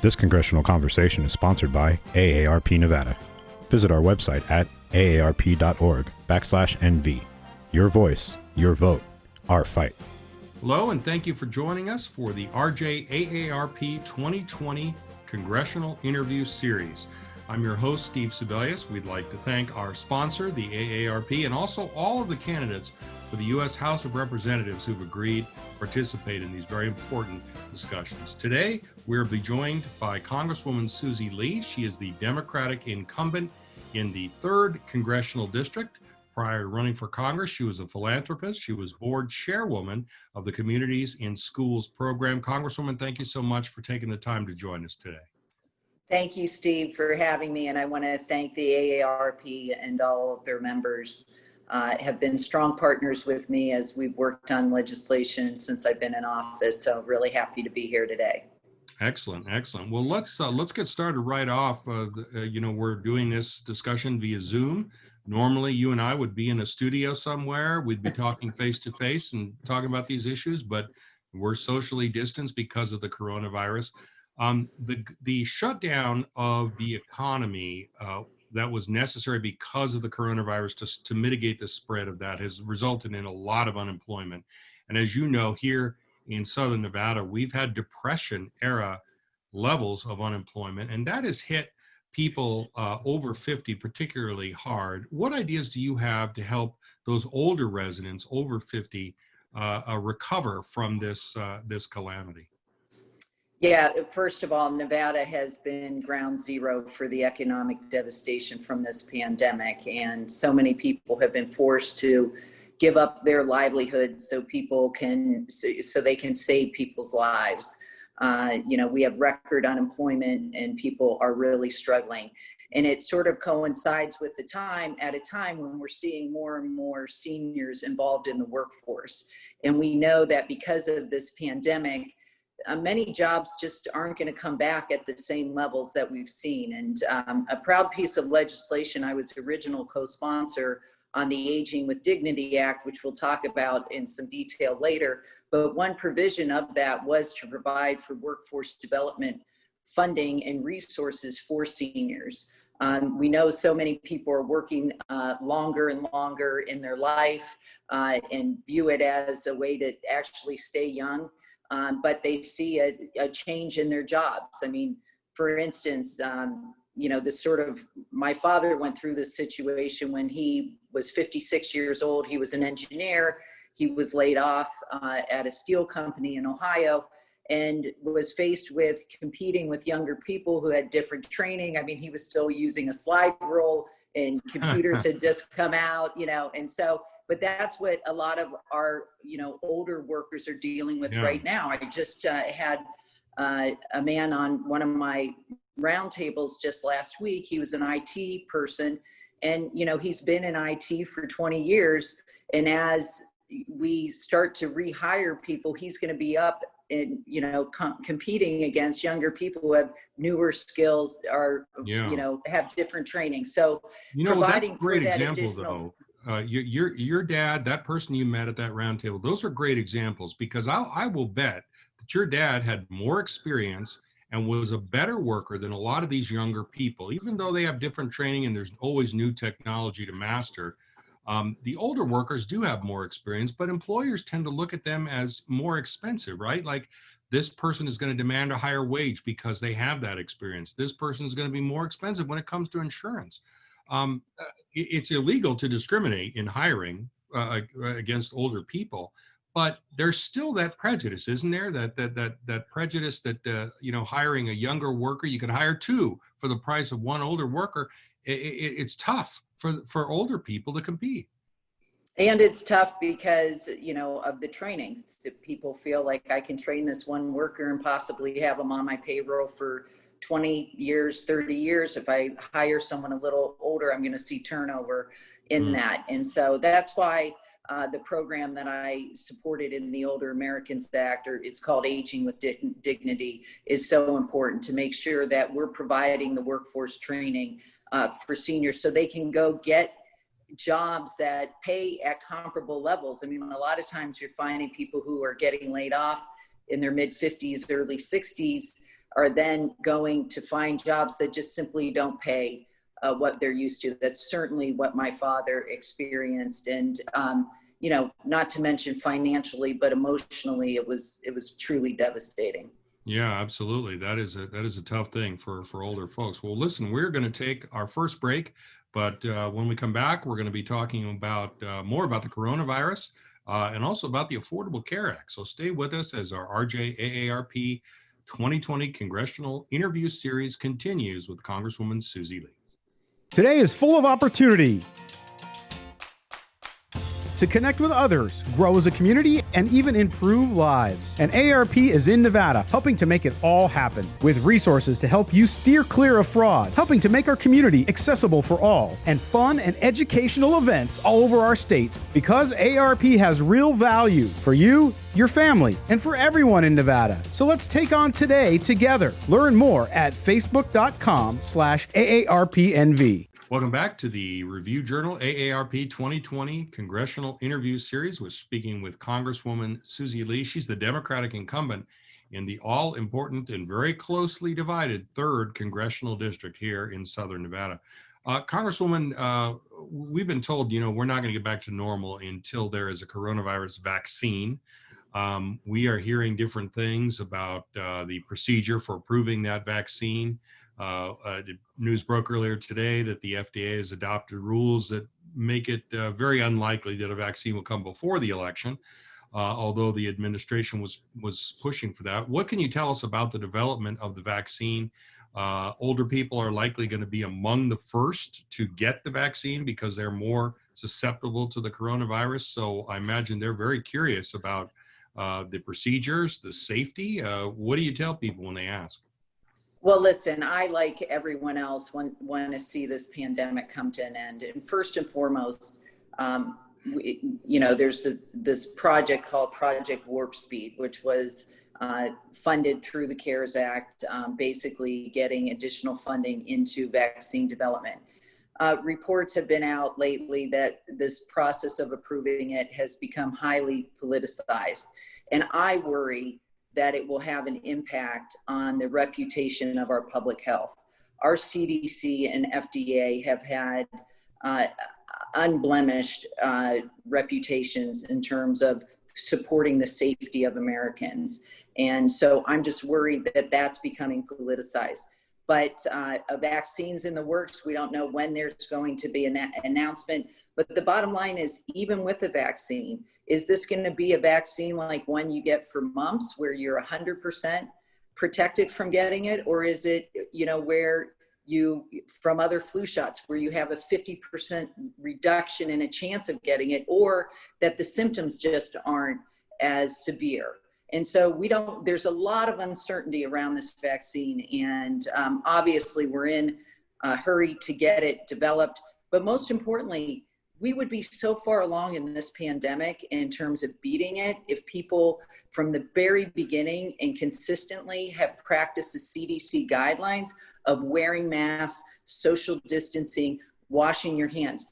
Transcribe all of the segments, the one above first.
This congressional conversation is sponsored by AARP Nevada. Visit our website at aarp.org/NV. Your voice, your vote, our fight. Hello, and thank you for joining us for the RJ AARP 2020 Congressional Interview Series. I'm your host, Steve Sebelius. We'd like to thank our sponsor, the AARP, and also all of the candidates for the U.S. House of Representatives who've agreed to participate in these very important discussions. Today, we'll be joined by Congresswoman Susie Lee. She is the Democratic incumbent in the 3rd Congressional District. Prior to running for Congress, she was a philanthropist. She was board chairwoman of the Communities in Schools program. Congresswoman, thank you so much for taking the time to join us today. Thank you, Steve, for having me. And I want to thank the AARP and all of their members have been strong partners with me as we've worked on legislation since I've been in office. So really happy to be here today. Excellent, excellent. Well, let's get started right off. We're doing this discussion via Zoom. Normally, you and I would be in a studio somewhere. We'd be talking face to face and talking about these issues, but we're socially distanced because of the coronavirus. The shutdown of the economy that was necessary because of the coronavirus to mitigate the spread of that has resulted in a lot of unemployment. And as you know, here in Southern Nevada, we've had Depression era levels of unemployment, and that has hit people over 50 particularly hard. What ideas do you have to help those older residents over 50 recover from this calamity? Yeah, first of all, Nevada has been ground zero for the economic devastation from this pandemic. And so many people have been forced to give up their livelihoods so they can save people's lives. We have record unemployment and people are really struggling. And it sort of coincides with at a time when we're seeing more and more seniors involved in the workforce. And we know that because of this pandemic, many jobs just aren't going to come back at the same levels that we've seen. And a proud piece of legislation, I was original co-sponsor on the Aging with Dignity Act, which we'll talk about in some detail later. But one provision of that was to provide for workforce development funding and resources for seniors. We know so many people are working longer and longer in their life and view it as a way to actually stay young. But they see a change in their jobs. I mean, for instance, my father went through this situation when he was 56 years old. He was an engineer. He was laid off at a steel company in Ohio and was faced with competing with younger people who had different training. I mean, he was still using a slide rule and computers had just come out, and so, but that's what a lot of our, older workers are dealing with right now. I just had a man on one of my roundtables just last week. He was an IT person and, he's been in IT for 20 years. And as we start to rehire people, he's going to be up and, competing against younger people who have newer skills or, have different training. So providing that's a great for that example, additional... though. Your dad, that person you met at that roundtable, those are great examples because I will bet that your dad had more experience and was a better worker than a lot of these younger people, even though they have different training and there's always new technology to master. The older workers do have more experience, but employers tend to look at them as more expensive, right? Like this person is going to demand a higher wage because they have that experience. This person is going to be more expensive when it comes to insurance. It's illegal to discriminate in hiring against older people, but there's still that prejudice, isn't there? That prejudice that hiring a younger worker, you could hire two for the price of one older worker. It's tough for older people to compete. And it's tough because, of the training. People feel like I can train this one worker and possibly have them on my payroll for 20 years, 30 years. If I hire someone a little older, I'm going to see turnover in that. And so that's why the program that I supported in the Older Americans Act, or it's called Aging with Dignity, is so important to make sure that we're providing the workforce training for seniors so they can go get jobs that pay at comparable levels. I mean, a lot of times you're finding people who are getting laid off in their mid 50s, early 60s, are then going to find jobs that just simply don't pay what they're used to. That's certainly what my father experienced. And, not to mention financially, but emotionally, it was truly devastating. Yeah, absolutely. That is a tough thing for older folks. Well, listen, we're going to take our first break, but when we come back, we're going to be talking about more about the coronavirus and also about the Affordable Care Act. So stay with us as our AARP 2020 Congressional Interview Series continues with Congresswoman Susie Lee. Today is full of opportunity to connect with others, grow as a community, and even improve lives. And AARP is in Nevada, helping to make it all happen, with resources to help you steer clear of fraud, helping to make our community accessible for all, and fun and educational events all over our state. Because AARP has real value for you, your family, and for everyone in Nevada. So let's take on today together. Learn more at facebook.com/AARPNV. Welcome back to the Review Journal AARP 2020 Congressional Interview Series. We're speaking with Congresswoman Susie Lee. She's the Democratic incumbent in the all-important and very closely divided 3rd Congressional District here in Southern Nevada. Congresswoman, we've been told, we're not going to get back to normal until there is a coronavirus vaccine. We are hearing different things about the procedure for approving that vaccine. The news broke earlier today that the FDA has adopted rules that make it very unlikely that a vaccine will come before the election, although the administration was pushing for that. What can you tell us about the development of the vaccine? Older people are likely going to be among the first to get the vaccine because they're more susceptible to the coronavirus. So I imagine they're very curious about the procedures, the safety. What do you tell people when they ask? Well, listen, I, like everyone else, want to see this pandemic come to an end. And first and foremost, there's this project called Project Warp Speed, which was funded through the CARES Act, basically getting additional funding into vaccine development. Reports have been out lately that this process of approving it has become highly politicized. And I worry that it will have an impact on the reputation of our public health. Our CDC and FDA have had unblemished reputations in terms of supporting the safety of Americans. And so I'm just worried that that's becoming politicized. But a vaccine's in the works. We don't know when there's going to be an announcement. But the bottom line is, even with a vaccine, is this going to be a vaccine like one you get for mumps, where you're 100% protected from getting it? Or is it, where you, from other flu shots, where you have a 50% reduction in a chance of getting it, or that the symptoms just aren't as severe? And so there's a lot of uncertainty around this vaccine. And obviously we're in a hurry to get it developed. But most importantly, we would be so far along in this pandemic in terms of beating it if people from the very beginning and consistently have practiced the CDC guidelines of wearing masks, social distancing, washing your hands.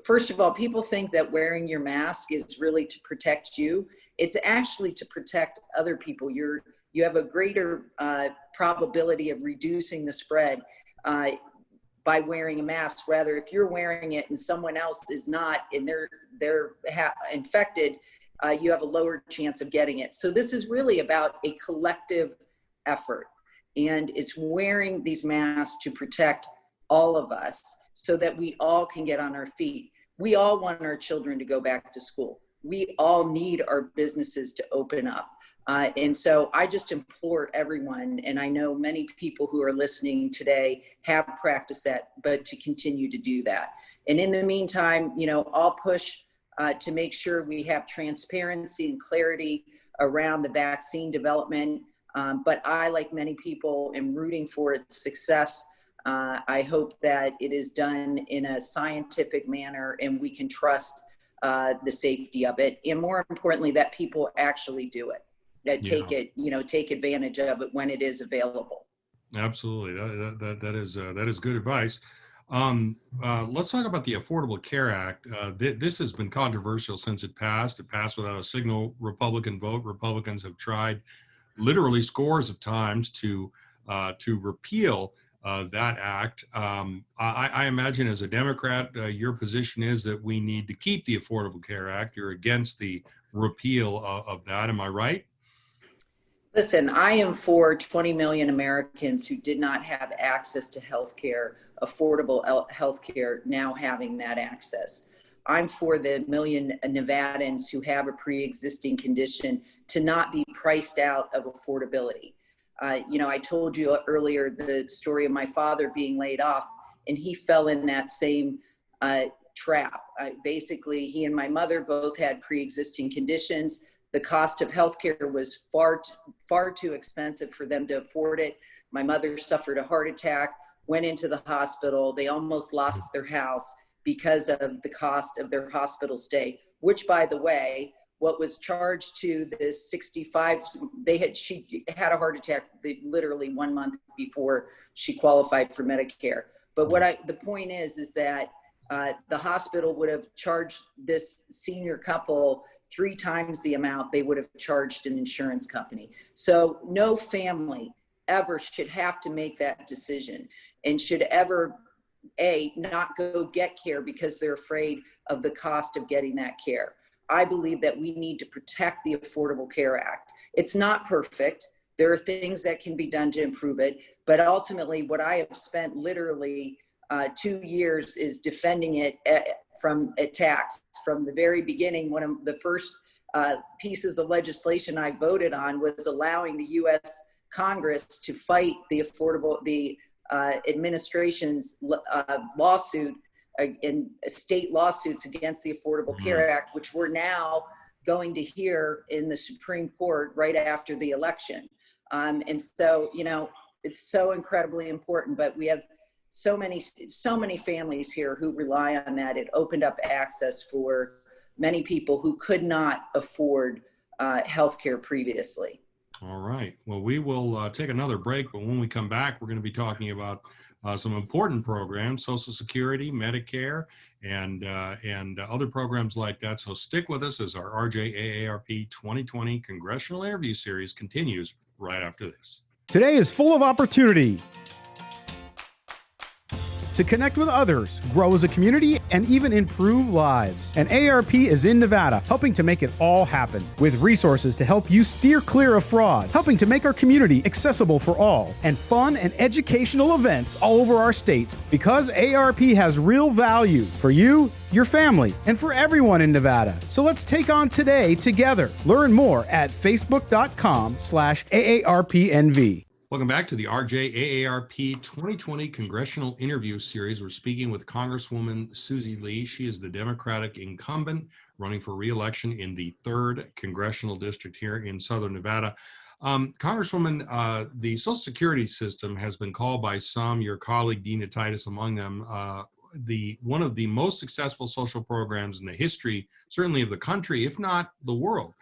First of all, people think that wearing your mask is really to protect you. It's actually to protect other people. You have a greater probability of reducing the spread by wearing a mask. Rather, if you're wearing it and someone else is not, and they're infected, you have a lower chance of getting it. So this is really about a collective effort, and it's wearing these masks to protect all of us so that we all can get on our feet. We all want our children to go back to school. We all need our businesses to open up. And so I just implore everyone, and I know many people who are listening today have practiced that, but to continue to do that. And in the meantime, I'll push to make sure we have transparency and clarity around the vaccine development. But I, like many people, am rooting for its success. I hope that it is done in a scientific manner and we can trust the safety of it. And more importantly, that people actually do it. That take advantage of it when it is available. Absolutely, that is good advice. Let's talk about the Affordable Care Act. This has been controversial since it passed. It passed without a single Republican vote. Republicans have tried literally scores of times to repeal that act. I imagine as a Democrat, your position is that we need to keep the Affordable Care Act. You're against the repeal of that. Am I right? Listen, I am for 20 million Americans who did not have access to health care, affordable health care, now having that access. I'm for the million Nevadans who have a pre-existing condition to not be priced out of affordability. I told you earlier the story of my father being laid off, and he fell in that same trap. Basically, he and my mother both had pre-existing conditions. The cost of healthcare was far too expensive for them to afford it. My mother suffered a heart attack, went into the hospital. They almost lost their house because of the cost of their hospital stay, which, by the way, what was charged to the 65, she had a heart attack literally 1 month before she qualified for Medicare. But the point is that the hospital would have charged this senior couple 3 times the amount they would have charged an insurance company. So no family ever should have to make that decision and should ever, not go get care because they're afraid of the cost of getting that care. I believe that we need to protect the Affordable Care Act. It's not perfect. There are things that can be done to improve it, but ultimately what I have spent literally 2 years is defending it from attacks. From the very beginning, one of the first pieces of legislation I voted on was allowing the U.S. Congress to fight the administration's lawsuit in state lawsuits against the Affordable Care Act, which we're now going to hear in the Supreme Court right after the election. And so, it's so incredibly important, but we have so many families here who rely on that. It opened up access for many people who could not afford healthcare previously. All right. Well, we will take another break, but when we come back, we're going to be talking about some important programs, Social Security, Medicare, and other programs like that. So stick with us as our AARP 2020 Congressional Interview Series continues right after this. Today is full of opportunity to connect with others, grow as a community, and even improve lives. And AARP is in Nevada, helping to make it all happen, with resources to help you steer clear of fraud, helping to make our community accessible for all, and fun and educational events all over our state. Because AARP has real value for you, your family, and for everyone in Nevada. So let's take on today together. Learn more at facebook.com/AARPNV. Welcome back to the AARP 2020 Congressional Interview Series. We're speaking with Congresswoman Susie Lee. She is the Democratic incumbent running for re-election in the 3rd Congressional District here in Southern Nevada. Congresswoman, the Social Security system has been called by some, your colleague Dina Titus among them, one of the most successful social programs in the history, certainly of the country, if not the world.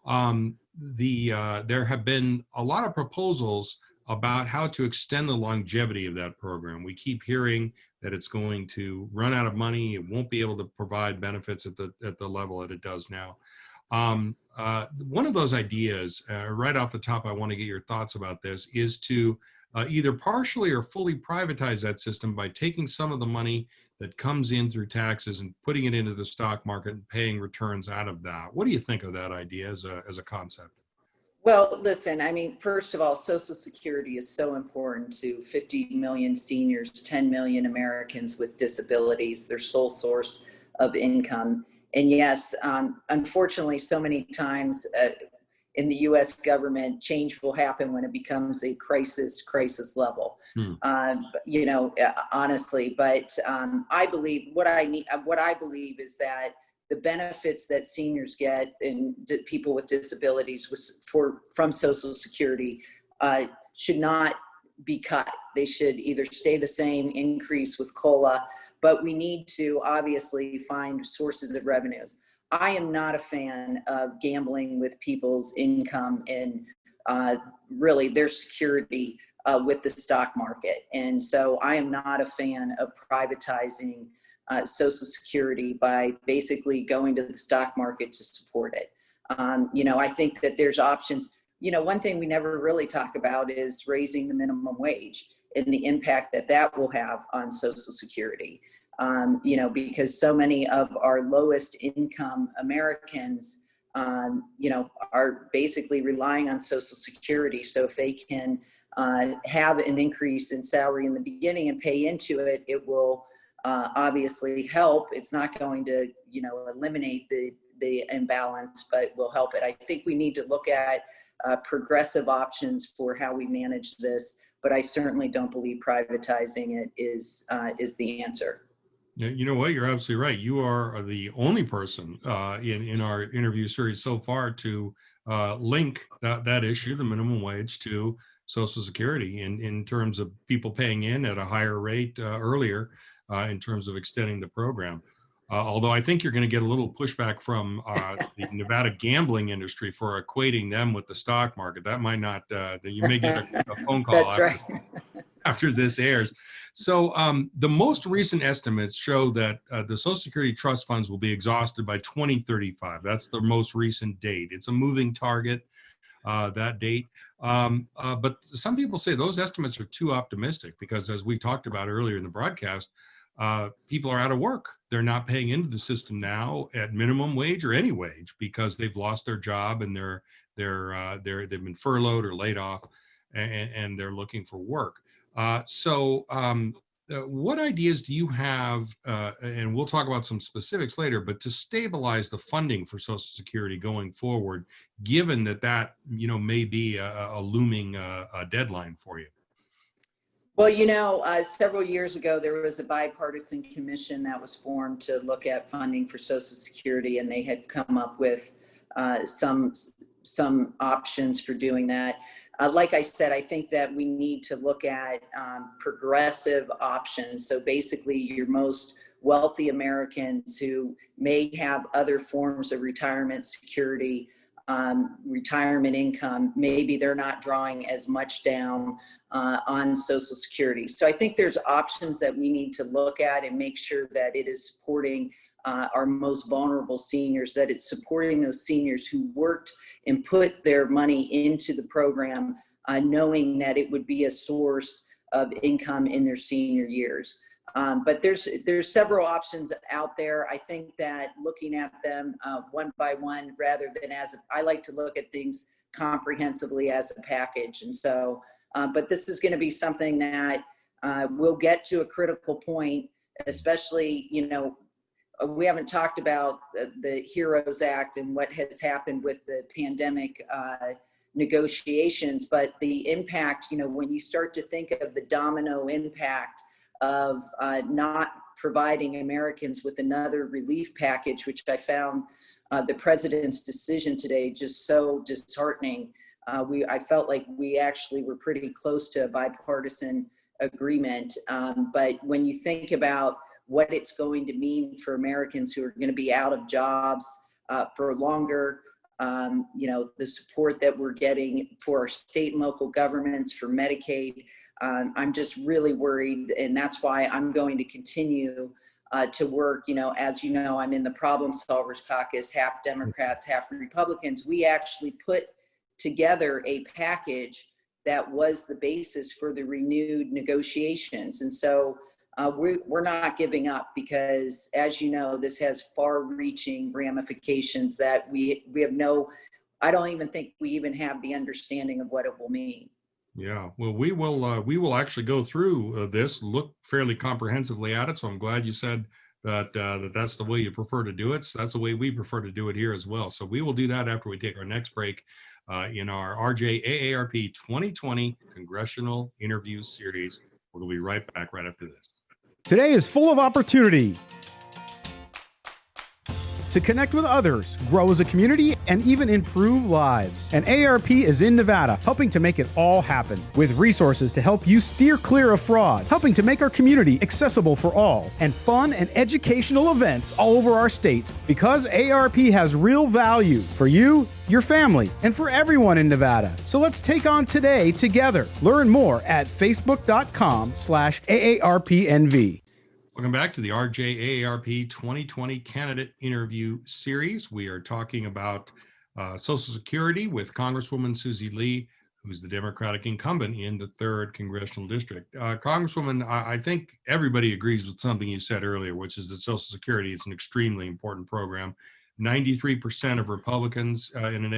There have been a lot of proposals about how to extend the longevity of that program. We keep hearing that it's going to run out of money. It won't be able to provide benefits at the level that it does now. One of those ideas, right off the top, I want to get your thoughts about this, is to either partially or fully privatize that system by taking some of the money that comes in through taxes and putting it into the stock market and paying returns out of that. What do you think of that idea as a concept? Well, listen, first of all, Social Security is so important to 50 million seniors, 10 million Americans with disabilities, their sole source of income. And yes, unfortunately, so many times in the U.S. government, change will happen when it becomes a crisis level, honestly. But I believe what I believe is that the benefits that seniors get and people with disabilities from Social Security should not be cut. They should either stay the same, increase with COLA, but we need to obviously find sources of revenues. I am not a fan of gambling with people's income and really their security with the stock market. And so I am not a fan of privatizing Social Security by basically going to the stock market to support it. I think that there's options. one thing we never really talk about is raising the minimum wage and the impact that that will have on Social Security. Because so many of our lowest income Americans, are basically relying on Social Security. So if they can have an increase in salary in the beginning and pay into it, it will obviously help. It's not going to, eliminate the imbalance, but will help it. I think we need to look at progressive options for how we manage this, but I certainly don't believe privatizing it is the answer. Yeah, you know what? You're absolutely right. You are the only person in our interview series so far to link that issue, the minimum wage, to Social Security in terms of people paying in at a higher rate earlier in terms of extending the program. Although I think you're going to get a little pushback from the Nevada gambling industry for equating them with the stock market. That might not, you may get a phone call That's right. after this airs. So the most recent estimates show that the Social Security trust funds will be exhausted by 2035. That's the most recent date. It's a moving target, that date. But some people say those estimates are too optimistic because, as we talked about earlier in the broadcast, people are out of work. They're not paying into the system now at minimum wage or any wage because they've lost their job and they've been furloughed or laid off, and they're looking for work. What ideas do you have, and we'll talk about some specifics later, but to stabilize the funding for Social Security going forward, given that may be a looming deadline for you? Well, several years ago, there was a bipartisan commission that was formed to look at funding for Social Security, and they had come up with some options for doing that. Like I said, I think that we need to look at progressive options. So basically, your most wealthy Americans who may have other forms of retirement security, retirement income, maybe they're not drawing as much down on Social Security. So I think there's options that we need to look at and make sure that it is supporting our most vulnerable seniors, that it's supporting those seniors who worked and put their money into the program, knowing that it would be a source of income in their senior years. But there's several options out there. I think that looking at them one by one, rather than I like to look at things comprehensively as a package. And so, but this is going to be something that we'll get to a critical point, especially, we haven't talked about the HEROES Act and what has happened with the pandemic negotiations, but the impact, when you start to think of the domino impact of not providing Americans with another relief package, which I found the president's decision today just so disheartening. I felt like we actually were pretty close to a bipartisan agreement. But when you think about what it's going to mean for Americans who are going to be out of jobs for longer, the support that we're getting for our state and local governments, for Medicaid, I'm just really worried. And that's why I'm going to continue to work. As you know, I'm in the Problem Solvers Caucus, half Democrats, half Republicans. We actually put together a package that was the basis for the renewed negotiations. And so we're not giving up because, as you know, this has far-reaching ramifications that we have I don't even think we even have the understanding of what it will mean. Yeah, well, we will actually go through this, look fairly comprehensively at it. So I'm glad you said that that's the way you prefer to do it. So that's the way we prefer to do it here as well. So we will do that after we take our next break in our AARP 2020 Congressional Interview Series. We'll be right back right after this. Today is full of opportunity to connect with others, grow as a community, and even improve lives. And AARP is in Nevada, helping to make it all happen, with resources to help you steer clear of fraud, helping to make our community accessible for all, and fun and educational events all over our state. Because AARP has real value for you, your family, and for everyone in Nevada. So let's take on today together. Learn more at facebook.com/AARPNV. Welcome back to the RJ AARP 2020 Candidate Interview Series. We are talking about Social Security with Congresswoman Susie Lee, who's the Democratic incumbent in the 3rd Congressional District. Congresswoman, I think everybody agrees with something you said earlier, which is that Social Security is an extremely important program. 93% of Republicans in an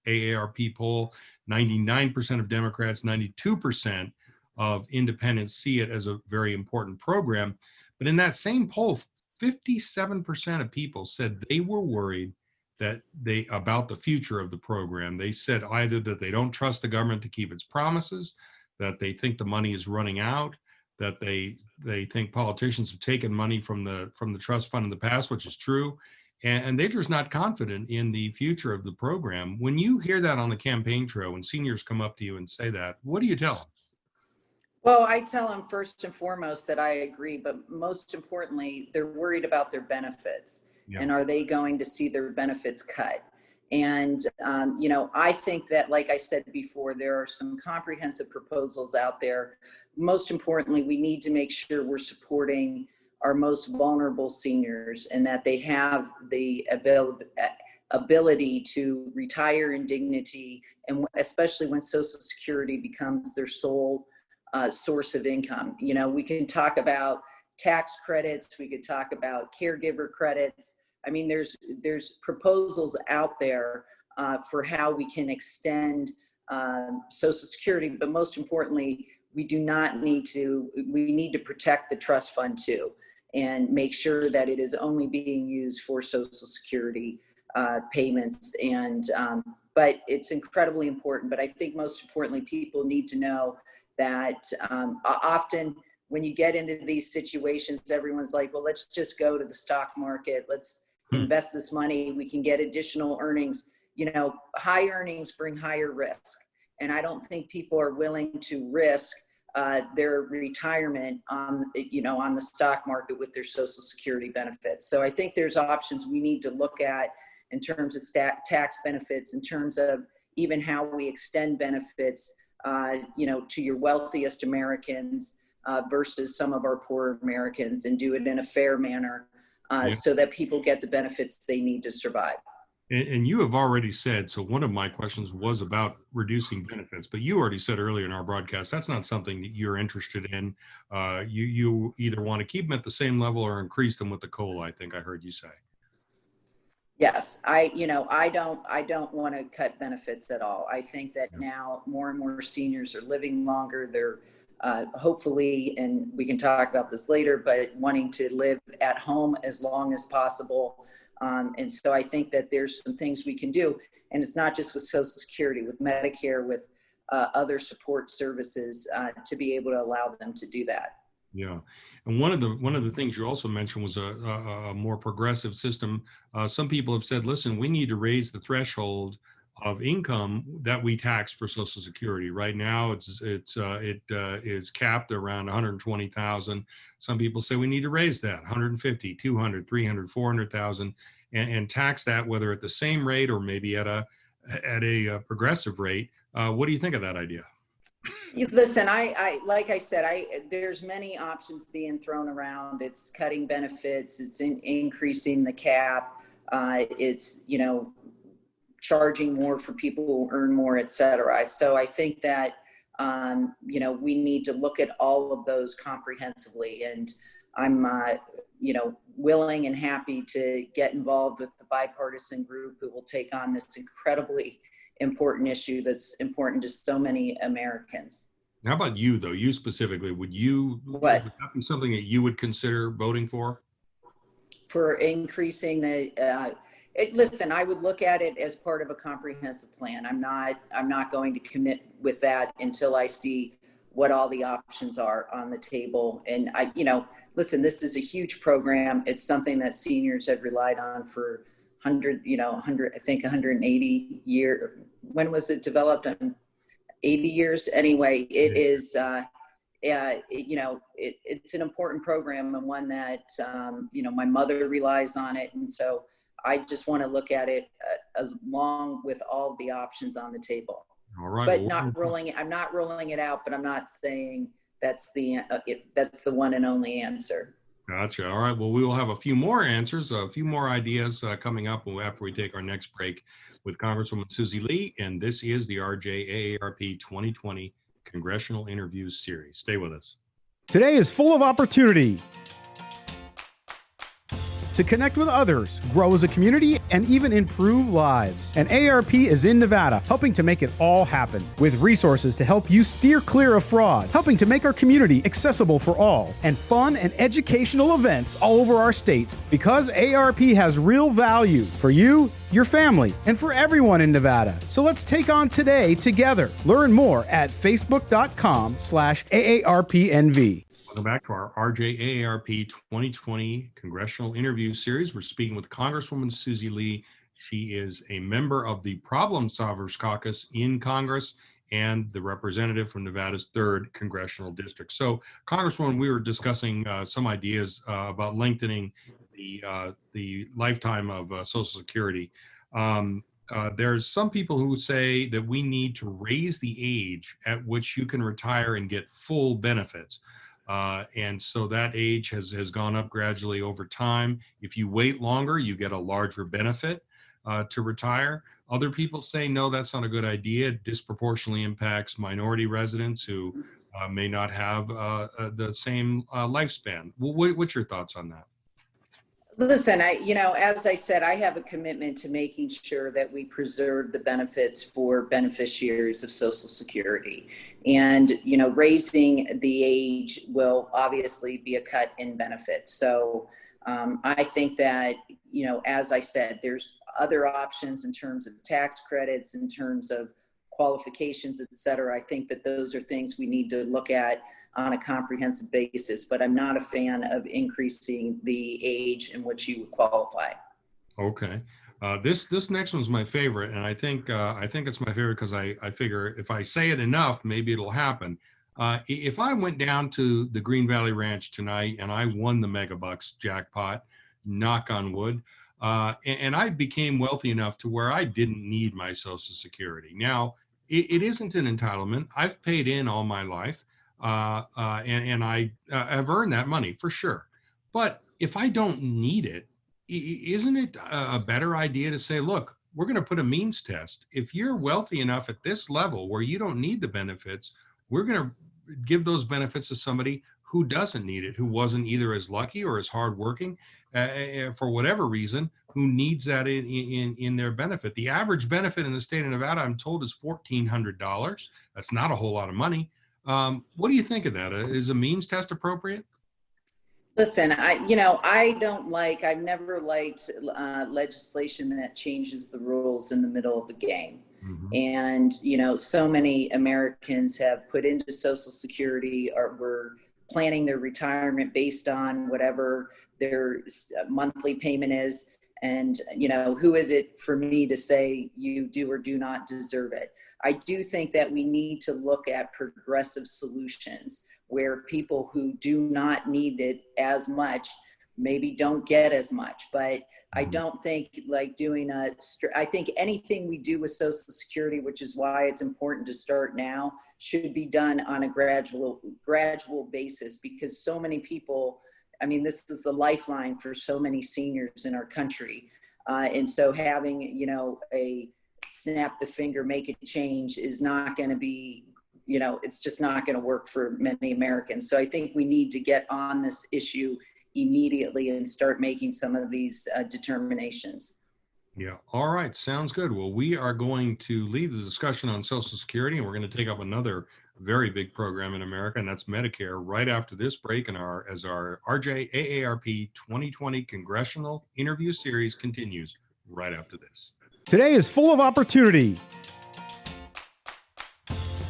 AARP poll, 99% of Democrats, 92% of independents see it as a very important program. But in that same poll, 57% of people said they were worried about the future of the program. They said either that they don't trust the government to keep its promises, that they think the money is running out, that they think politicians have taken money from the trust fund in the past, which is true, and they're just not confident in the future of the program. When you hear that on the campaign trail, when seniors come up to you and say that, what do you tell them? Well, I tell them first and foremost that I agree, but most importantly, they're worried about their benefits. Yeah. And are they going to see their benefits cut? And, I think that, like I said before, there are some comprehensive proposals out there. Most importantly, we need to make sure we're supporting our most vulnerable seniors and that they have the ability to retire in dignity, and especially when Social Security becomes their sole source of income. We can talk about tax credits, we could talk about caregiver credits. I mean, there's proposals out there for how we can extend Social Security, but most importantly, we need to protect the trust fund too, and make sure that it is only being used for Social Security payments. And but it's incredibly important. But I think most importantly, people need to know that often when you get into these situations, everyone's like, well, let's just go to the stock market. Let's invest this money. We can get additional earnings. High earnings bring higher risk. And I don't think people are willing to risk their retirement on the stock market with their Social Security benefits. So I think there's options we need to look at in terms of tax benefits, in terms of even how we extend benefits to your wealthiest Americans versus some of our poorer Americans, and do it in a fair manner so that people get the benefits they need to survive. And you have already said, so one of my questions was about reducing benefits, but you already said earlier in our broadcast, that's not something that you're interested in. You either want to keep them at the same level or increase them with the COLA, I think I heard you say. Yes, I don't want to cut benefits at all. I think that now more and more seniors are living longer. They're hopefully, and we can talk about this later, but wanting to live at home as long as possible. And so I think that there's some things we can do, and it's not just with Social Security, with Medicare, with other support services to be able to allow them to do that. Yeah, and one of the things you also mentioned was a more progressive system. Some people have said, listen, we need to raise the threshold of income that we tax for Social Security. Right now, it is capped around 120,000. Some people say we need to raise that 150, 200, 300, 400,000, and tax that, whether at the same rate or maybe at a progressive rate. What do you think of that idea? Listen, like I said, there's many options being thrown around. It's cutting benefits, it's increasing the cap, it's charging more for people who earn more, et cetera. So I think that we need to look at all of those comprehensively, and I'm willing and happy to get involved with the bipartisan group who will take on this incredibly important issue that's important to so many Americans. How about you, though? You specifically, would that be something that you would consider voting for? For increasing the, listen, I would look at it as part of a comprehensive plan. I'm not going to commit with that until I see what all the options are on the table. And listen, this is a huge program. It's something that seniors have relied on for 180 years. When was it developed? 80 years. Anyway, it is, it's an important program, and one that, my mother relies on it. And so I just want to look at it as long with all the options on the table. All right. But I'm not ruling it out, but I'm not saying that's the one and only answer. Gotcha. All right. Well, we will have a few more answers, a few more ideas coming up after we take our next break with Congresswoman Susie Lee. And this is the AARP 2020 Congressional Interviews Series. Stay with us. Today is full of opportunity to connect with others, grow as a community, and even improve lives. And AARP is in Nevada, helping to make it all happen with resources to help you steer clear of fraud, helping to make our community accessible for all, and fun and educational events all over our state. Because AARP has real value for you, your family, and for everyone in Nevada. So let's take on today together. Learn more at facebook.com/AARPNV. Welcome back to our AARP 2020 Congressional Interview Series. We're speaking with Congresswoman Susie Lee. She is a member of the Problem Solvers Caucus in Congress and the representative from Nevada's 3rd Congressional District. So, Congresswoman, we were discussing some ideas about lengthening the lifetime of Social Security. There's some people who say that we need to raise the age at which you can retire and get full benefits. And so that age has gone up gradually over time. If you wait longer, you get a larger benefit to retire. Other people say, no, that's not a good idea. It disproportionately impacts minority residents who may not have the same lifespan. Well, what's your thoughts on that? Listen, as I said, I have a commitment to making sure that we preserve the benefits for beneficiaries of Social Security. And, raising the age will obviously be a cut in benefits. So I think that, as I said, there's other options in terms of tax credits, in terms of qualifications, et cetera. I think that those are things we need to look at on a comprehensive basis, but I'm not a fan of increasing the age in which you would qualify. Okay. This next one's my favorite, and I think it's my favorite because I figure if I say it enough, maybe it'll happen. If I went down to the Green Valley Ranch tonight and I won the megabucks jackpot, knock on wood, and I became wealthy enough to where I didn't need my Social Security. Now, it isn't an entitlement. I've paid in all my life. And I have earned that money for sure. But if I don't need it, isn't it a better idea to say, look, we're going to put a means test. If you're wealthy enough at this level where you don't need the benefits, we're going to give those benefits to somebody who doesn't need it, who wasn't either as lucky or as hardworking for whatever reason, who needs that in their benefit. The average benefit in the state of Nevada, I'm told, is $1,400. That's not a whole lot of money. What do you think of that? Is a means test appropriate? Listen, I've never liked legislation that changes the rules in the middle of the game. Mm-hmm. And, so many Americans have put into Social Security or were planning their retirement based on whatever their monthly payment is. And, who is it for me to say you do or do not deserve it? I do think that we need to look at progressive solutions where people who do not need it as much maybe don't get as much. But I don't think I think anything we do with Social Security, which is why it's important to start now, should be done on a gradual basis, because so many people, this is the lifeline for so many seniors in our country. And so having, a snap the finger, make a change is not going to be, it's just not going to work for many Americans. So I think we need to get on this issue immediately and start making some of these determinations. Yeah. All right. Sounds good. Well, we are going to leave the discussion on Social Security, and we're going to take up another very big program in America, and that's Medicare, right after this break, and as our AARP 2020 Congressional Interview Series continues right after this. Today is full of opportunity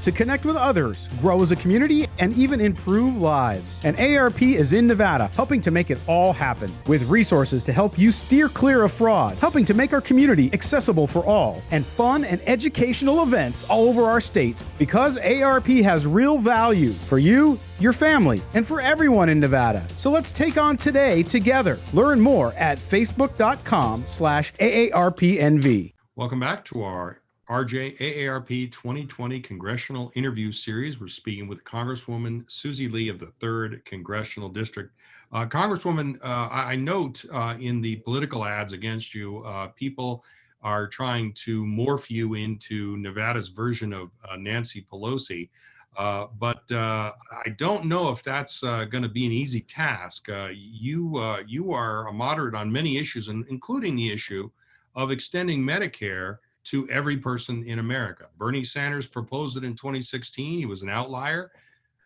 to connect with others, grow as a community, and even improve lives. And AARP is in Nevada, helping to make it all happen with resources to help you steer clear of fraud, helping to make our community accessible for all, and fun and educational events all over our state. Because AARP has real value for you, your family, and for everyone in Nevada. So let's take on today together. Learn more at facebook.com/AARPNV. Welcome back to our RJ, AARP 2020 Congressional Interview Series. We're speaking with Congresswoman Susie Lee of the 3rd Congressional District. Congresswoman, I note in the political ads against you, people are trying to morph you into Nevada's version of Nancy Pelosi. But I don't know if that's going to be an easy task. You are a moderate on many issues, including the issue of extending Medicare to every person in America. Bernie Sanders proposed it in 2016. He was an outlier.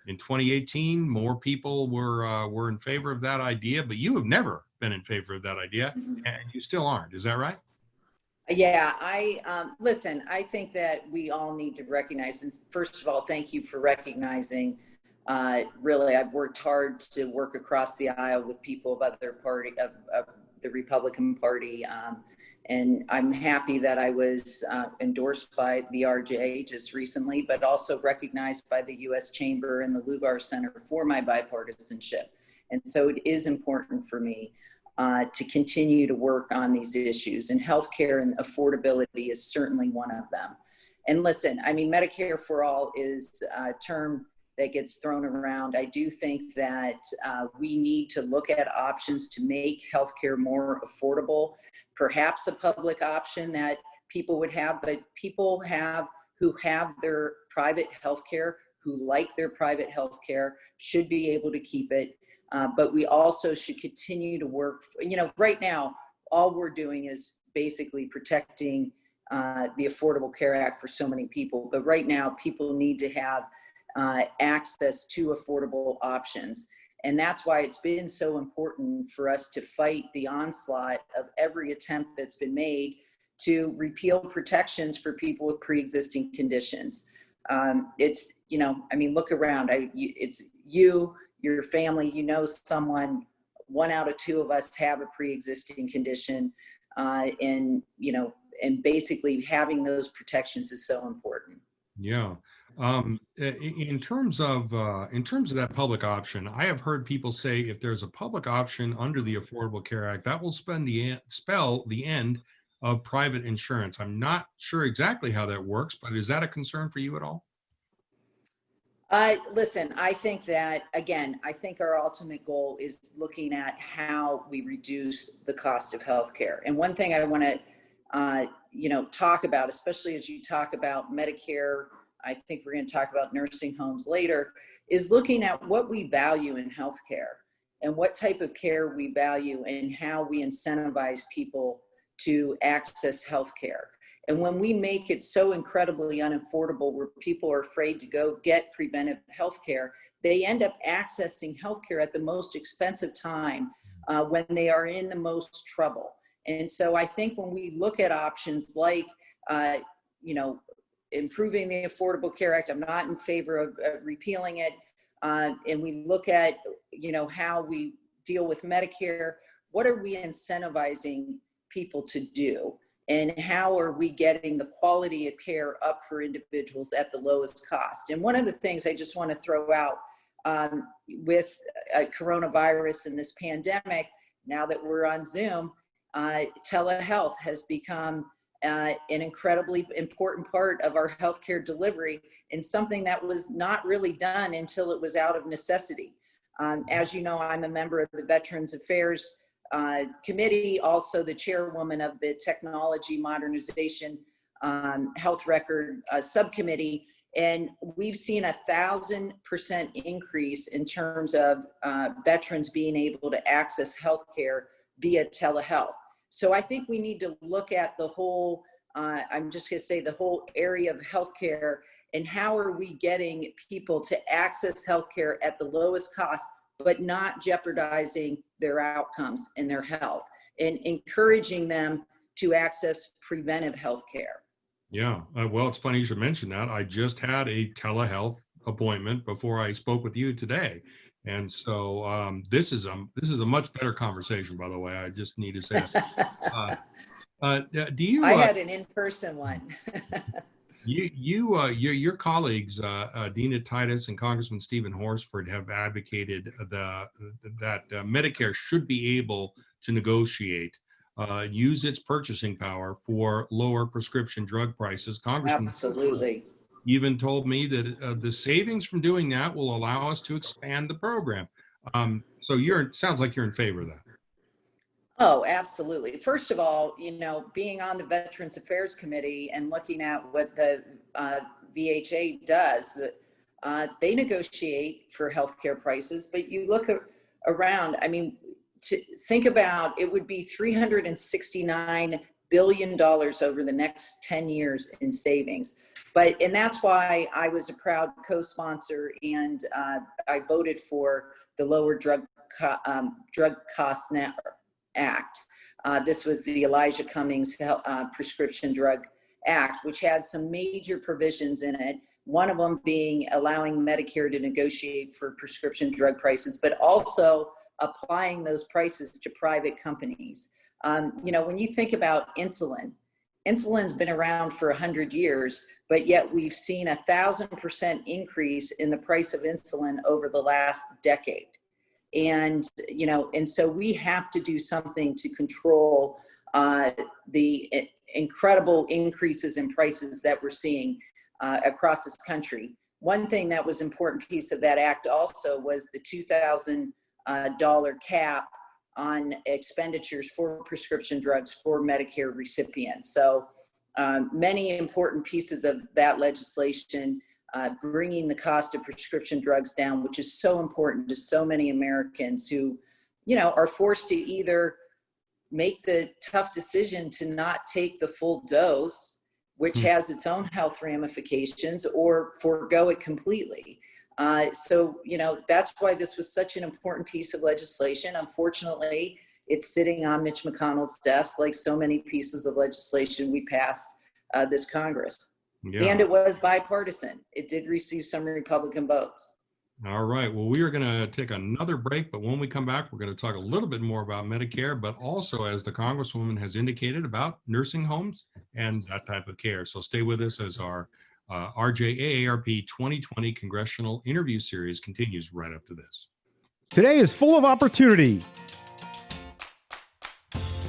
In 2018, more people were in favor of that idea, but you have never been in favor of that idea, and you still aren't. Is that right? Yeah, listen, I think that we all need to recognize, and first of all, thank you for recognizing, really, I've worked hard to work across the aisle with people of other party, of the Republican Party, and I'm happy that I was endorsed by the RJ just recently, but also recognized by the U.S. Chamber and the Lugar Center for my bipartisanship. And so it is important for me to continue to work on these issues, and healthcare and affordability is certainly one of them. And listen, I mean, Medicare for All is a term that gets thrown around. I do think that we need to look at options to make healthcare more affordable, perhaps a public option that people would have, but people who have their private healthcare, who like their private healthcare, should be able to keep it. But we also should continue to work, right now, all we're doing is basically protecting the Affordable Care Act for so many people. But right now, people need to have access to affordable options. And that's why it's been so important for us to fight the onslaught of every attempt that's been made to repeal protections for people with pre-existing conditions. It's, look around, it's you, your family, someone, 1 out of 2 of us have a pre-existing condition, and basically having those protections is so important. Yeah. In terms of that public option, I have heard people say if there's a public option under the Affordable Care Act, that will spell the end of private insurance. I'm not sure exactly how that works, but is that a concern for you at all? Listen, I think that, again, I think our ultimate goal is looking at how we reduce the cost of healthcare. And one thing I want to, talk about, especially as you talk about Medicare, I think we're going to talk about nursing homes later, is looking at what we value in healthcare and what type of care we value and how we incentivize people to access healthcare. And when we make it so incredibly unaffordable where people are afraid to go get preventive healthcare, they end up accessing healthcare at the most expensive time when they are in the most trouble. And so I think when we look at options like, improving the Affordable Care Act, I'm not in favor of repealing it. And we look at, how we deal with Medicare, what are we incentivizing people to do? And how are we getting the quality of care up for individuals at the lowest cost? And one of the things I just want to throw out with coronavirus and this pandemic, now that we're on Zoom, telehealth has become an incredibly important part of our healthcare delivery, and something that was not really done until it was out of necessity. As you know, I'm a member of the Veterans Affairs Committee, also the chairwoman of the Technology Modernization Health Record Subcommittee, and we've seen 1,000% increase in terms of veterans being able to access healthcare via telehealth. So I think we need to look at the whole, I'm just going to say the whole area of healthcare, and how are we getting people to access healthcare at the lowest cost, but not jeopardizing their outcomes and their health, and encouraging them to access preventive healthcare. Yeah, well, it's funny you should mention that. I just had a telehealth appointment before I spoke with you today. And so this is a much better conversation, by the way. I just need to say that. Do you? I had an in-person one. Your colleagues, Dina Titus and Congressman Stephen Horsford, have advocated that Medicare should be able to negotiate use its purchasing power for lower prescription drug prices. Congressman Absolutely. even told me that the savings from doing that will allow us to expand the program. So sounds like you're in favor of that. Oh, absolutely. First of all, being on the Veterans Affairs Committee and looking at what the VHA does, they negotiate for healthcare prices, but you look around, to think about, it would be $369 billion over the next 10 years in savings. And that's why I was a proud co-sponsor, and I voted for the Lower Drug Costs Now Act. This was the Elijah Cummings Prescription Drug Act, which had some major provisions in it. One of them being allowing Medicare to negotiate for prescription drug prices, but also applying those prices to private companies. When you think about insulin's been around for 100 years, but yet we've seen 1,000% increase in the price of insulin over the last decade. And so we have to do something to control the incredible increases in prices that we're seeing across this country. One thing that was an important piece of that act also was the $2,000 cap on expenditures for prescription drugs for Medicare recipients. So many important pieces of that legislation, bringing the cost of prescription drugs down, which is so important to so many Americans who, are forced to either make the tough decision to not take the full dose, which has its own health ramifications, or forego it completely. So that's why this was such an important piece of legislation. Unfortunately, it's sitting on Mitch McConnell's desk, like so many pieces of legislation we passed this Congress. Yeah. And it was bipartisan. It did receive some Republican votes. All right. Well, we are going to take another break, but when we come back, we're going to talk a little bit more about Medicare, but also, as the Congresswoman has indicated, about nursing homes and that type of care. So stay with us as our AARP 2020 Congressional Interview Series continues right after this. Today is full of opportunity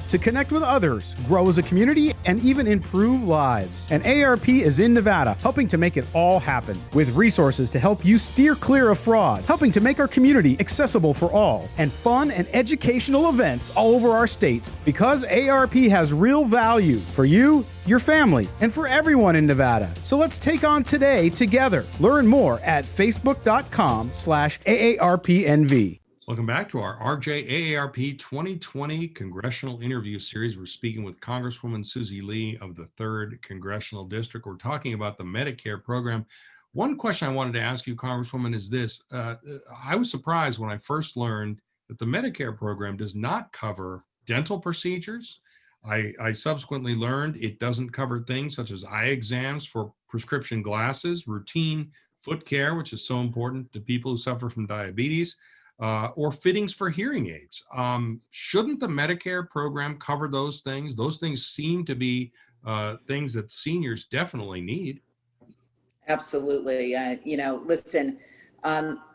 to connect with others, grow as a community, and even improve lives. And AARP is in Nevada, helping to make it all happen, with resources to help you steer clear of fraud, helping to make our community accessible for all, and fun and educational events all over our state. Because AARP has real value for you, your family, and for everyone in Nevada. So let's take on today together. Learn more at facebook.com/AARPNV. Welcome back to our AARP 2020 Congressional Interview Series. We're speaking with Congresswoman Susie Lee of the 3rd Congressional District. We're talking about the Medicare program. One question I wanted to ask you, Congresswoman, is this. I was surprised when I first learned that the Medicare program does not cover dental procedures. I subsequently learned it doesn't cover things such as eye exams for prescription glasses, routine foot care, which is so important to people who suffer from diabetes, or fittings for hearing aids. Shouldn't the Medicare program cover those things? Those things seem to be things that seniors definitely need. Absolutely. Listen,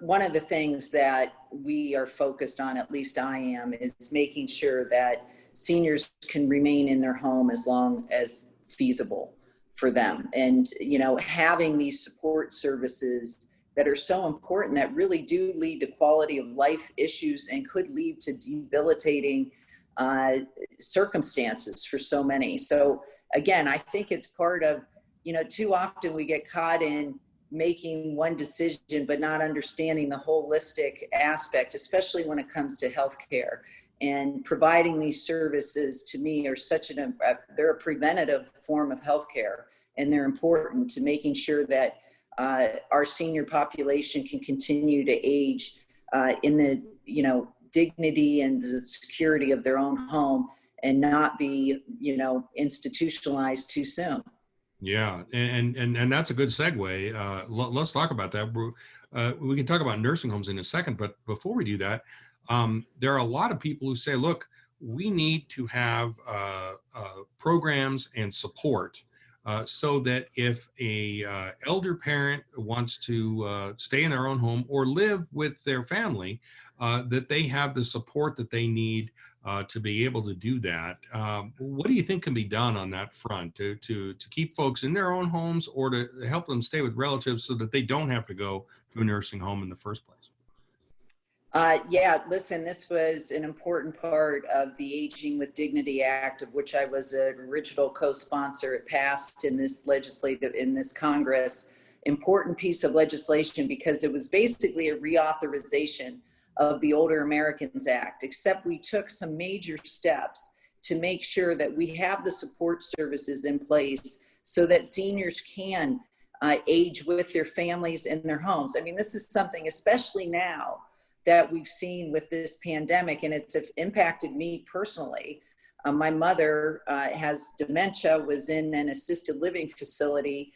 one of the things that we are focused on, at least I am, is making sure that seniors can remain in their home as long as feasible for them. And, having these support services that are so important that really do lead to quality of life issues and could lead to debilitating circumstances for so many. So again, I think it's part of, too often we get caught in making one decision, but not understanding the holistic aspect, especially when it comes to healthcare. And providing these services, to me, are they're a preventative form of healthcare, and they're important to making sure that our senior population can continue to age in the dignity and the security of their own home, and not be institutionalized too soon. Yeah, and that's a good segue. Let's talk about that. We can talk about nursing homes in a second, but before we do that, there are a lot of people who say, look, we need to have programs and support so that if a elder parent wants to stay in their own home or live with their family, that they have the support that they need to be able to do that. What do you think can be done on that front to keep folks in their own homes or to help them stay with relatives so that they don't have to go to a nursing home in the first place? Yeah, listen, this was an important part of the Aging with Dignity Act, of which I was an original co-sponsor. It passed in this Congress. Important piece of legislation because it was basically a reauthorization of the Older Americans Act, except we took some major steps to make sure that we have the support services in place so that seniors can age with their families in their homes. I mean, this is something, especially now, that we've seen with this pandemic, and it's impacted me personally. My mother has dementia, was in an assisted living facility,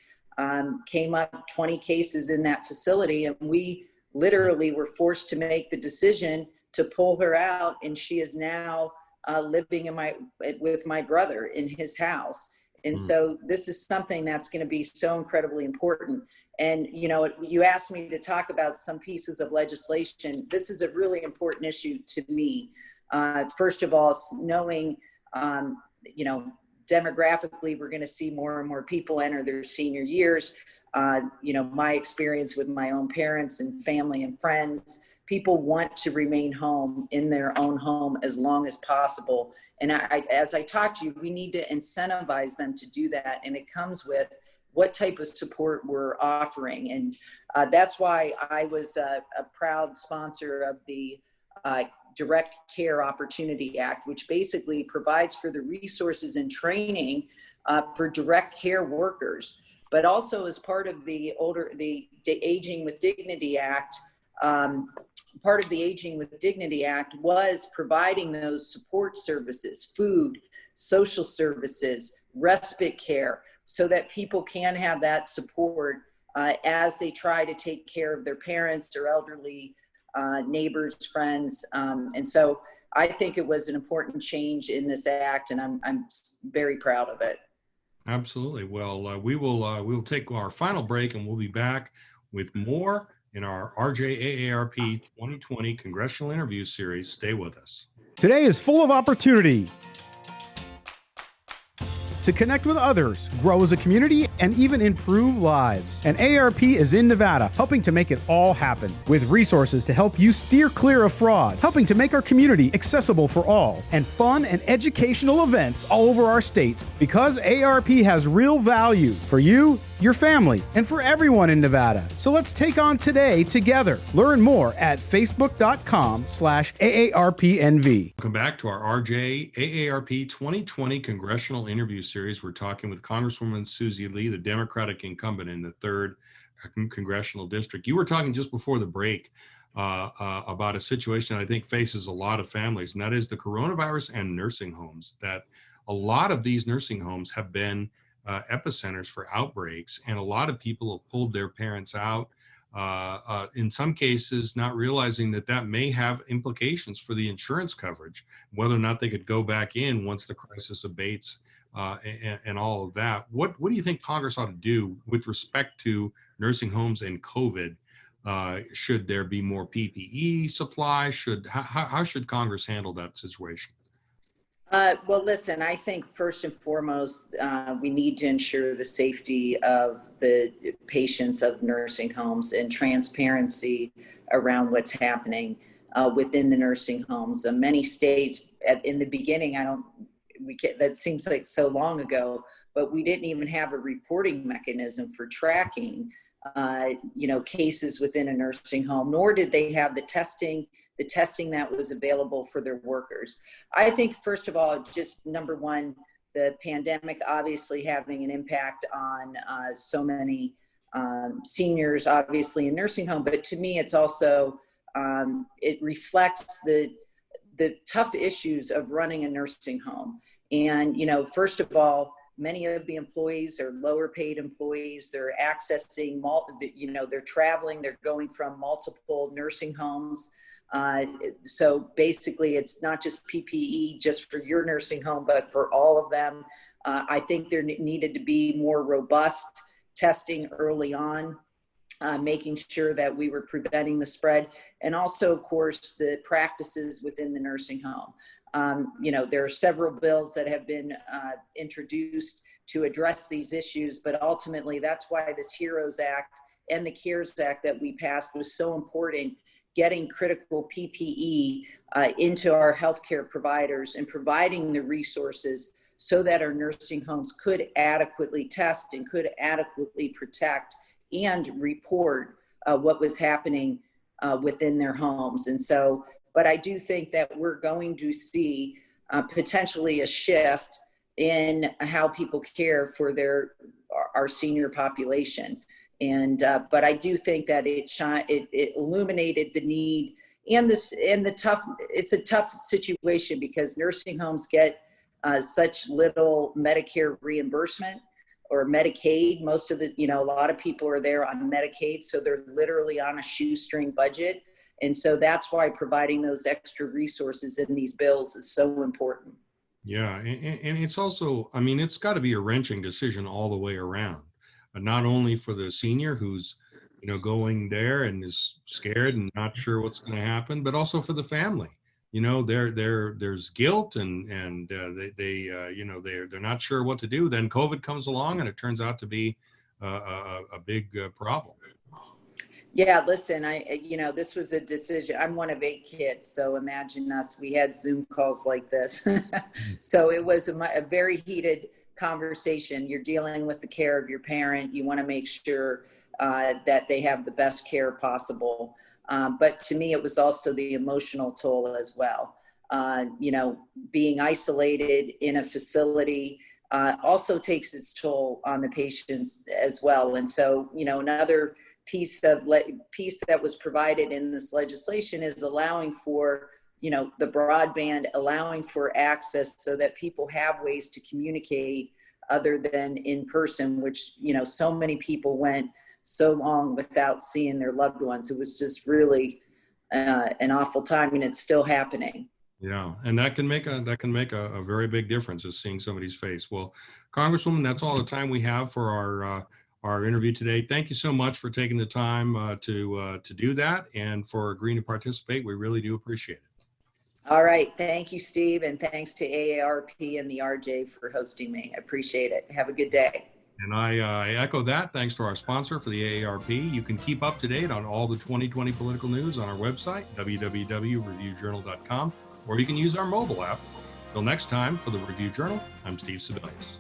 came up 20 cases in that facility, and we literally were forced to make the decision to pull her out, and she is now living with my brother in his house. And so this is something that's going to be so incredibly important. And, you know, you asked me to talk about some pieces of legislation. This is a really important issue to me. First of all, knowing, you know, demographically, we're going to see more and more people enter their senior years. You know, my experience with my own parents and family and friends, people want to remain home in their own home as long as possible. And as I talked to you, we need to incentivize them to do that. And it comes with what type of support we're offering. And that's why I was a proud sponsor of the Direct Care Opportunity Act, which basically provides for the resources and training for direct care workers. But also as part of the Aging with Dignity Act, part of the Aging with Dignity Act was providing those support services, food, social services, respite care, so that people can have that support as they try to take care of their parents or elderly neighbors, friends. And so I think it was an important change in this act, and I'm very proud of it. Absolutely. Well, we will take our final break, and we'll be back with more in our AARP 2020 Congressional Interview Series. Stay with us. Today is full of opportunity to connect with others, grow as a community, and even improve lives. And AARP is in Nevada, helping to make it all happen, with resources to help you steer clear of fraud, helping to make our community accessible for all, and fun and educational events all over our state. Because AARP has real value for you, your family, and for everyone in Nevada. So let's take on today together. Learn more at facebook.com/AARPNV. Welcome back to our AARP 2020 Congressional Interview Series. We're talking with Congresswoman Susie Lee, the Democratic incumbent in the 3rd Congressional District. You were talking just before the break about a situation that I think faces a lot of families, and that is the coronavirus and nursing homes. That a lot of these nursing homes have been epicenters for outbreaks, and a lot of people have pulled their parents out, in some cases not realizing that that may have implications for the insurance coverage, whether or not they could go back in once the crisis abates, and all of that. What do you think Congress ought to do with respect to nursing homes and COVID? Should there be more PPE supply? How should Congress handle that situation? Well, listen, I think first and foremost, we need to ensure the safety of the patients of nursing homes and transparency around what's happening within the nursing homes. Many states, in the beginning, that seems like so long ago, but we didn't even have a reporting mechanism for tracking, cases within a nursing home, nor did they have the testing that was available for their workers. I think, first of all, just number one, the pandemic obviously having an impact on so many seniors, obviously in nursing home, but to me, it's also, it reflects the tough issues of running a nursing home. And, first of all, many of the employees are lower paid employees. They're accessing, they're traveling, they're going from multiple nursing homes. So basically it's not just PPE just for your nursing home, but for all of them. I think there needed to be more robust testing early on, making sure that we were preventing the spread, and also, of course, the practices within the nursing home. There are several bills that have been introduced to address these issues, but ultimately that's why this HEROES Act and the CARES Act that we passed was so important, getting critical PPE into our healthcare providers and providing the resources so that our nursing homes could adequately test and could adequately protect and report what was happening within their homes. And so, but I do think that we're going to see potentially a shift in how people care for our senior population. And but I do think that it illuminated the need it's a tough situation because nursing homes get such little Medicare reimbursement or Medicaid. Most of a lot of people are there on Medicaid, so they're literally on a shoestring budget. And so that's why providing those extra resources in these bills is so important. Yeah, and it's also, it's got to be a wrenching decision all the way around. Not only for the senior who's, going there and is scared and not sure what's going to happen, but also for the family. There's guilt and they're not sure what to do. Then COVID comes along and it turns out to be a big problem. Yeah, listen, this was a decision. I'm one of 8 kids, so imagine us. We had Zoom calls like this. So it was a very heated conversation. You're dealing with the care of your parent. You want to make sure that they have the best care possible. But to me, it was also the emotional toll as well. Being isolated in a facility also takes its toll on the patients as well. And so, another piece that was provided in this legislation is allowing for, the broadband, allowing for access so that people have ways to communicate other than in person, which, so many people went so long without seeing their loved ones. It was just really an awful time, and it's still happening. Yeah, and that can make a very big difference, is seeing somebody's face. Well, Congresswoman, that's all the time we have for our interview today. Thank you so much for taking the time to do that and for agreeing to participate. We really do appreciate it. All right. Thank you, Steve. And thanks to AARP and the RJ for hosting me. I appreciate it. Have a good day. And I echo that. Thanks to our sponsor for the AARP. You can keep up to date on all the 2020 political news on our website, www.reviewjournal.com, or you can use our mobile app. Till next time, for the Review Journal, I'm Steve Sebelius.